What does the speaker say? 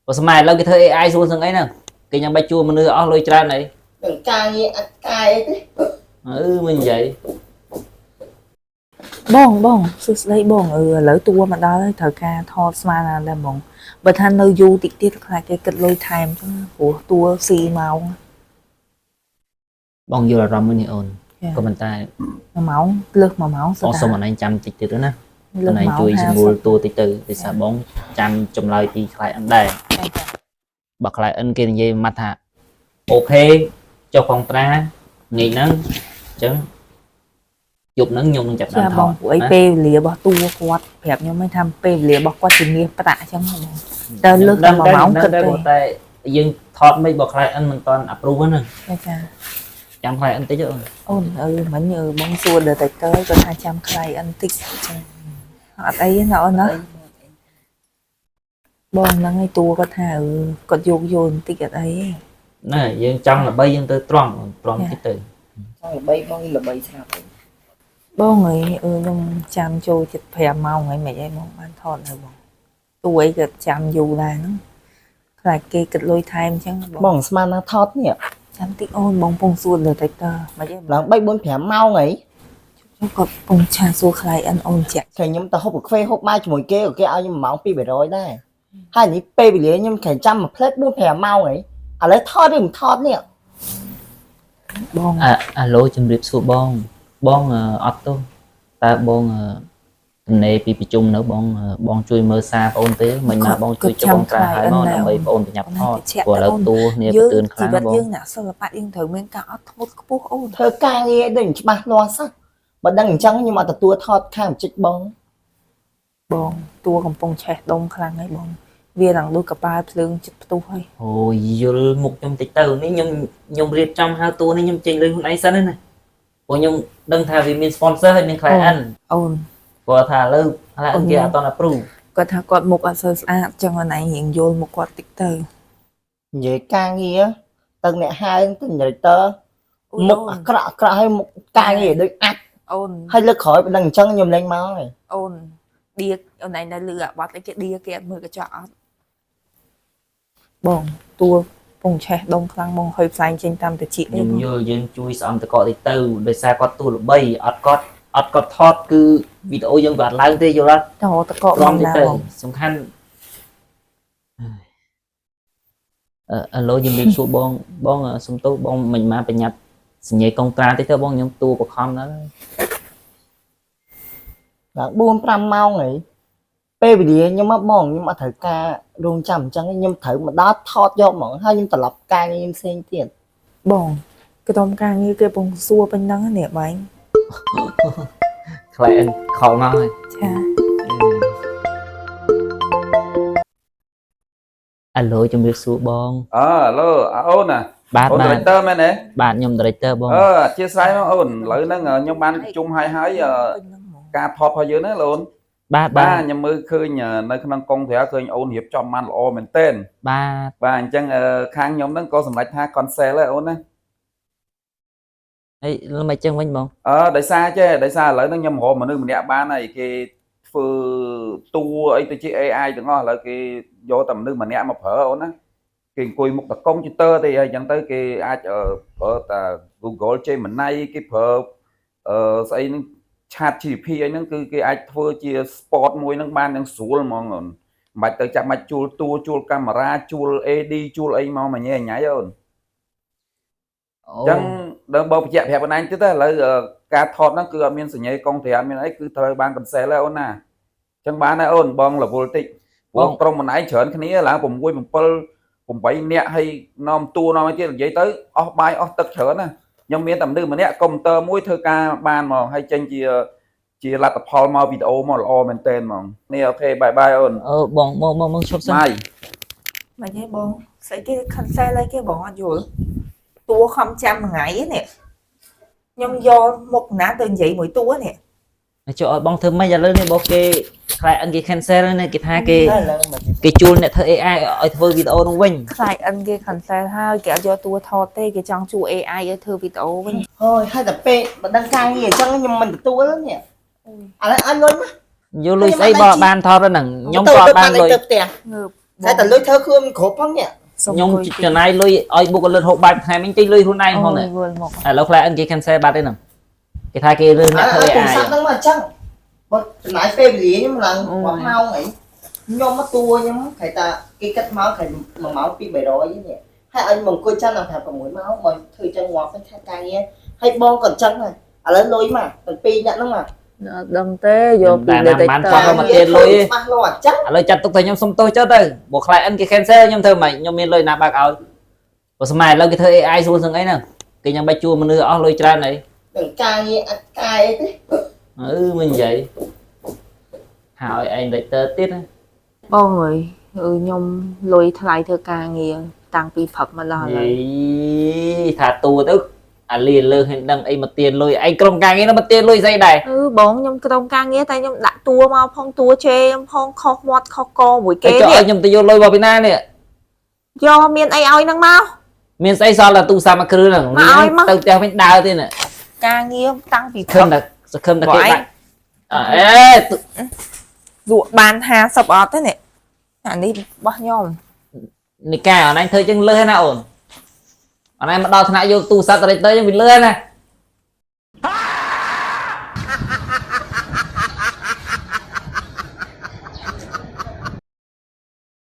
បើស្មែឥឡូវគេធ្វើ AI សួរសឹងអីហ្នឹងគេញ៉ាំបាច់ជួមនុស្សអស់លុយច្រើនអីទាំងការងារអត់កាយទេមិននិយាយបងសួស្ដីបងឥឡូវតួមកដល់ហើយត្រូវការថតស្មានណាដែរបងបើថានៅយូរតិចទៀតខ្លាចគេគិតលុយថែមចឹងព្រោះតួស៊ីម៉ោងបងយល់អារម្មណ៍នេះអូនក៏ប៉ុន្តែ1ម៉ោងលើស1ម៉ោងបងសុំអនឡាញចាំតិចទៀតណាអនឡាញជួយសម្រួលតួតិចទៅដោយសារបងចាំចម្លើយពីខ្លាយអិនដែរបើខ្លាយអិនគេនិយាយមកថាអូខេចុះកងត្រាថ្ងៃហ្នឹងអញ្ចឹងយប់ហ្នឹងខ្ញុំនឹងចាប់ដើមថតបងព្រោះអីពេលវេលារបស់តួគាត់ប្រាប់ខ្ញុំឯងថាពេលវេលារបស់គាត់ជាមាសប្រាក់អញ្ចឹងបងតើលើសតែ1ម៉ោងគិតតែយើងថតមិនបើខ្លាយអិនមិនតាន់ approve ហ្នឹងចាចាំខ្លាយអិនតិចអូនមិញបងសួរដល់តែគាត់ថាចាំខ្លាយអិនតិចអញ្ចឹងអត់អីណាអូនណាបងហ្នឹងឯងតួគាត់ថាគាត់យកបន្តិចអត់អីណាយើងចង់ល្បីយើងទៅត្រង់តិចទៅចង់ល្បីបងល្បីស្រាប់បងអើយខ្ញុំចាំចូល75ម៉ោងហើយមិនអីបងបានថតហើយបងតួអីក៏ចាំយូរដែរហ្នឹងខ្លាចគេគិតលុយថែមអញ្ចឹងបងស្មានណាថតនេះចាំតិចអូនបងពងសួរលើតែតើមិនអីឡើង3 4 5ម៉ោងអីគាត់ពងឆាសួរខ្លាយអូនចាក់តែខ្ញុំទៅហូបកាហ្វេហូបបាយជាមួយគេគេឲ្យខ្ញុំ1ម៉ោង200ដែរហើយនេះពេលវេលាខ្ញុំខែចាំមួយផ្លេត4 5ម៉ោងអីឥឡូវថតឬមិនថតនេះបងអាឡូជំរាបសួរបងអត់ទោសតើបងទំនេរពីប្រជុំនៅបងជួយមើលសារបងអូនទេមិនណាបងជួយចុងត្រាឲ្យមកដើម្បីបងអូនប្រញាប់ថតព្រោះឥឡូវតួគ្នាបទឿនខ្លាំងបងយើងអ្នកសិល្បៈយើងត្រូវមានការអត់ធ្មត់ខ្ពស់អូនធ្វើការងារដូចច្បាស់លាស់សោះបើដឹងអញ្ចឹងខ្ញុំអត់ទទួលថតខាងจิตបងតួកំពុងឆេះដុំខ្លាំងហើយបងវាឡើងដូចកប៉ាល់ភ្លើងចិត្តផ្ទុះហើយអូយយល់មុខខ្ញុំតិចទៅនេះខ្ញុំរៀបចំហៅតួនេះខ្ញុំចេញលុយខ្លួនឯងសិនណាព្រោះខ្ញុំដឹងថាវាមាន sponsor ហើយមាន client អូនគាត់ថាឥឡូវគេអត់តន់ approve គាត់ថាគាត់មុខអត់សូវស្អាតចឹងអូនឯងរៀងយល់មុខគាត់តិចទៅនិយាយការងារទៅអ្នកហៅទៅ director មុខអាក្រក់ហើយមុខការងារដូចអាប់អូនហើយលើកក្រោយបើដឹងអញ្ចឹងខ្ញុំលេងមកហើយអូនឌៀអូនឯងនៅលឺអាបាត់គេឌៀគេអត់មើលកញ្ចក់អត់បងតួពងឆេះដុំខ្លាំងបងហើយផ្សែងចេញតាមតិចខ្ញុំយល់យើងជួយស្អំតកតិចទៅដោយសារគាត់ទូល្បីអត់គាត់ថតគឺវីដេអូយើងវាអត់ឡើងទេយល់អត់តកត្រង់ទៅសំខាន់ឥឡូវជំរាបសួរបងសុំទោសបងមិនមកបញ្ញាប់សញ្ញាកុងត្រាតិចទៅបងខ្ញុំតួបខំដល់ឡើង4 5ម៉ោងហីពេលវេលាខ្ញុំមកបងខ្ញុំអត់ត្រូវការរងចាំអញ្ចឹងខ្ញុំត្រូវមកដល់ថតយកហ្មងហើយខ្ញុំត្រឡប់ការងារផ្សេងទៀតបងក្រុមការងារគេពងសួរពេញហ្នឹងនេះបែងខ្លែងខលមកហើយចាអាឡូជំរាបសួរបងអាឡូអូនណាបាទអូន director មែនទេបាទខ្ញុំ director បងអធិស្ឋានមកអូនឥឡូវហ្នឹងខ្ញុំបានប្រជុំហើយការថតរបស់យើងណាអូនបាទខ្ញុំមើលឃើញនៅក្នុងកុងត្រាឃើញអូនរៀបចំបានល្អមែនទែនបាទអញ្ចឹងខាងខ្ញុំហ្នឹងក៏សម្រេចថា cancel ដែរអូនណាអីមិនចឹងវិញបងដោយសារឥឡូវហ្នឹងខ្ញុំរកមនុស្សម្នាក់បានហើយគេធ្វើតួអីទៅជា AI ទាំងអស់ឥឡូវគេយកតែមនុស្សម្នាក់មកប្រើអូនណាគេអង្គុយមុខតកុំព្យូទ័រទេហើយអញ្ចឹងទៅគេអាចប្រើតែ Google Gemini គេប្រើស្អីហ្នឹង Chat GPT អីហ្នឹងគឺគេអាចធ្វើជា sport មួយហ្នឹងបានយ៉ាងស្រួលហ្មងអូនមិនបាច់ទៅចាំបាច់ជួលតួជួលកាមេរ៉ាជួល AD ជួលអីមកញ៉ៃអូនអញ្ចឹងដល់បើបញ្ជាក់ប្រាប់បងឯងទៀតឥឡូវការថតហ្នឹងគឺអត់មានសញ្ញាកុងត្រាមានអីគឺត្រូវបាន cancel ហើយអូនណាអញ្ចឹងបានហើយអូនបងរវល់តិចបងក្រុមបងឯងច្រើនគ្នាឡើង6 7 8នាក់ហើយនាំតួនាំអីទៀតនិយាយទៅអស់បាយអស់ទឹកច្រើនណាខ្ញុំមានតែមនុស្សម្នាក់កុំព្យូទ័រមួយធ្វើការបានមកហើយចេញជាលទ្ធផលមកវីដេអូមកល្អមែនទែនហ្មងនេះអូខេបាយបាយអូនបងឈប់សិនបាយមិនទេបងស្អីគេ cancel អីគេបងអត់យល់តួខំចាំមួយថ្ងៃនេះខ្ញុំយកមុខណាទៅនិយាយមួយតួនេះចូលឲ្យបងធ្វើម៉េចឥឡូវនេះបងគេខ្លាយអិនគេ cancel ណាគេថាគេជួលអ្នកធ្វើ AI ឲ្យធ្វើវីដេអូនោះវិញខ្លាយអិនគេ cancel ហើយគេអត់យកតួថតទេគេចង់ជួល AI ឲ្យធ្វើវីដេអូវិញហើយតែពេលបើដឹងការងារអញ្ចឹងខ្ញុំមិនទទួលនេះឥឡូវអត់លុយយកលុយស្អីបើបានថតហ្នឹងខ្ញុំក៏បានលុយ តែតែលុយធ្វើខ្លួនគ្រប់ផងនេះ ខ្ញុំចំណាយលុយឲ្យបុគ្គលិកហូបបាយថ្ងៃមិញទិញលុយខ្លួនឯងផងនេះ វិលមក ឥឡូវខ្លះអិនគេ cancel បាត់ទេហ្នឹងគេថាគេរើសអ្នកធ្វើ ពុំ AI សាប់ហ្នឹងមកអញ្ចឹងបើចំណាយពេលវេលាខ្ញុំឡើង1ម៉ោងអីខ្ញុំមកតួខ្ញុំគេថាគេគិតមកគេ1ម៉ោង2 300នេះហើយឲ្យមកអង្គុយចាំដល់5 6ម៉ោងមកធ្វើអញ្ចឹងងាប់ទៅខាត់ការងារហើយបងក៏អញ្ចឹងដែរឥឡូវលុយមក7អ្នកហ្នឹងមក ដឹងទេយកពីលេខ បាន ទៅ ផងក៏មកទៀតលុយ ច្បាស់លាស់អញ្ចឹង ឥឡូវចាត់ទុកតែខ្ញុំសុំទោសចុះទៅបើខ្លាចអិនគេ cancel ខ្ញុំធ្វើម៉េចខ្ញុំមានលុយណាបើកឲ្យបើស្មែឥឡូវគេធ្វើ AI ស្រួលសឹងអីហ្នឹងគេញ៉ាំបាច់ជួមនុស្សអស់លុយច្រើនអី នឹងការងារអត់កាយទេ មិននិយាយហើយឯង director ទៀតណា បងអើយខ្ញុំលុយថ្លៃធ្វើការងារតាំងពីព្រឹកមកដល់ឥឡូវ ថាតួទៅអាលីលើហេដឹងអីមកទៀនលុយឯងក្រុមការងារនោះមកទៀនលុយស្អីដែរ បងខ្ញុំក្រុមការងារតែខ្ញុំដាក់តួមកផងតួជេខ្ញុំផងខុសមាត់ខុសកមួយគេ គេចុះឲ្យខ្ញុំទៅយកលុយមកពីណានេះ យកមានអីឲ្យនឹងមក មានស្អីសល់តែទូរស័ព្ទមួយគ្រឿងហ្នឹងទៅផ្ទះវិញដើរទៀតណា ការងារតាំងពី ខឹមតែសង្ឃឹមតែគេបាច់អេ លក់បាន50អត់ទេនេះអានេះរបស់ខ្ញុំ នេះកាអនឡាញធ្វើចឹងលើណាអូនអនឡាញមកដល់ថ្នាក់យកទូរស័ព្ទ director ចឹងវាលើណា